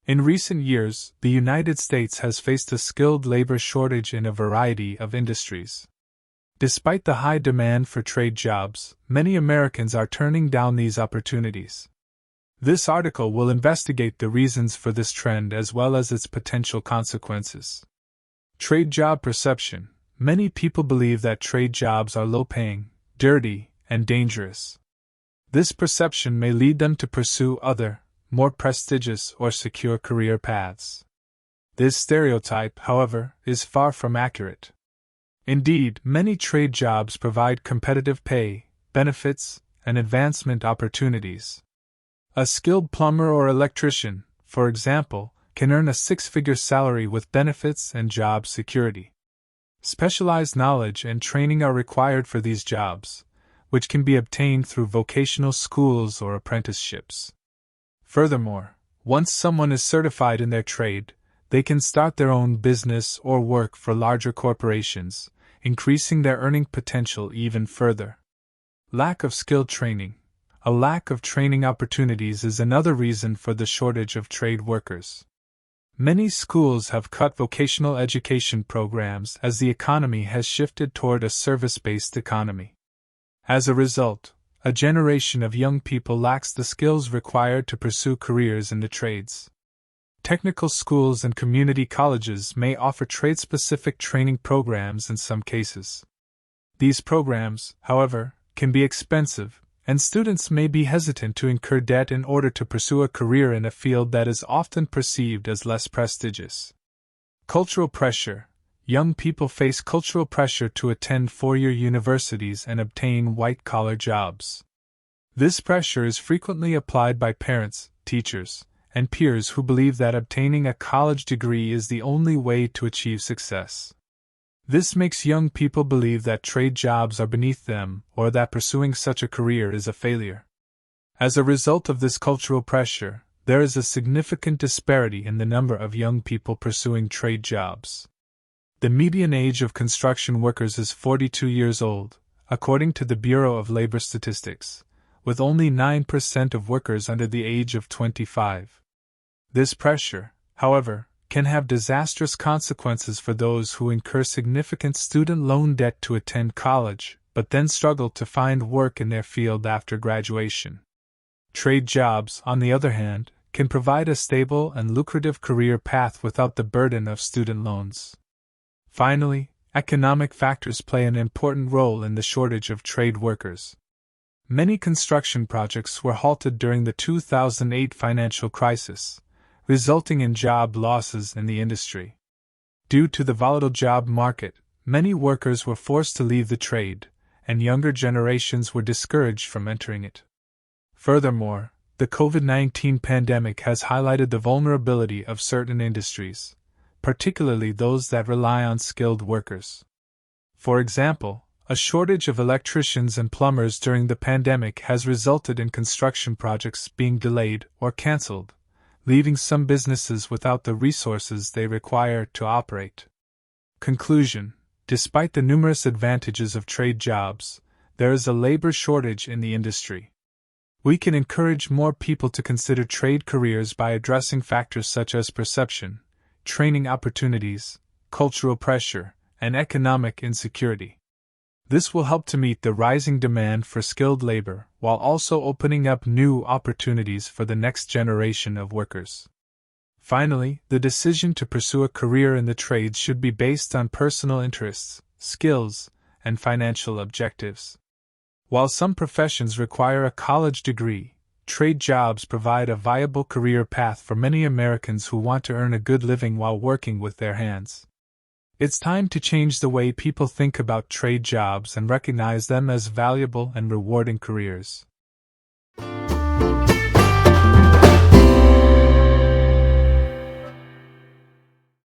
In recent years, the United States has faced a skilled labor shortage in a variety of industries. Despite the high demand for trade jobs, many Americans are turning down these opportunities. This article will investigate the reasons for this trend as well as its potential consequences. Trade job perception. Many people believe that trade jobs are low-paying, dirty, and dangerous. This perception may lead them to pursue other, more prestigious or secure career paths. This stereotype, however, is far from accurate. Indeed, many trade jobs provide competitive pay, benefits, and advancement opportunities. A skilled plumber or electrician, for example, can earn a six-figure salary with benefits and job security. Specialized knowledge and training are required for these jobs, which can be obtained through vocational schools or apprenticeships. Furthermore, once someone is certified in their trade, they can start their own business or work for larger corporations, increasing their earning potential even further. Lack of skilled training. A lack of training opportunities is another reason for the shortage of trade workers. Many schools have cut vocational education programs as the economy has shifted toward a service-based economy. As a result, a generation of young people lacks the skills required to pursue careers in the trades. Technical schools and community colleges may offer trade-specific training programs in some cases. These programs, however, can be expensive, and students may be hesitant to incur debt in order to pursue a career in a field that is often perceived as less prestigious. Cultural pressure. Young people face cultural pressure to attend four-year universities and obtain white-collar jobs. This pressure is frequently applied by parents, teachers, and peers who believe that obtaining a college degree is the only way to achieve success. This makes young people believe that trade jobs are beneath them or that pursuing such a career is a failure. As a result of this cultural pressure, there is a significant disparity in the number of young people pursuing trade jobs. The median age of construction workers is 42 years old, according to the Bureau of Labor Statistics, with only 9% of workers under the age of 25. This pressure, however, can have disastrous consequences for those who incur significant student loan debt to attend college, but then struggle to find work in their field after graduation. Trade jobs, on the other hand, can provide a stable and lucrative career path without the burden of student loans. Finally, economic factors play an important role in the shortage of trade workers. Many construction projects were halted during the 2008 financial crisis, resulting in job losses in the industry. Due to the volatile job market, many workers were forced to leave the trade, and younger generations were discouraged from entering it. Furthermore, the COVID-19 pandemic has highlighted the vulnerability of certain industries, particularly those that rely on skilled workers. For example, a shortage of electricians and plumbers during the pandemic has resulted in construction projects being delayed or canceled, leaving some businesses without the resources they require to operate. Conclusion: despite the numerous advantages of trade jobs, there is a labor shortage in the industry. We can encourage more people to consider trade careers by addressing factors such as perception, training opportunities, cultural pressure, and economic insecurity. This will help to meet the rising demand for skilled labor while also opening up new opportunities for the next generation of workers. Finally, the decision to pursue a career in the trades should be based on personal interests, skills, and financial objectives. While some professions require a college degree, trade jobs provide a viable career path for many Americans who want to earn a good living while working with their hands. It's time to change the way people think about trade jobs and recognize them as valuable and rewarding careers.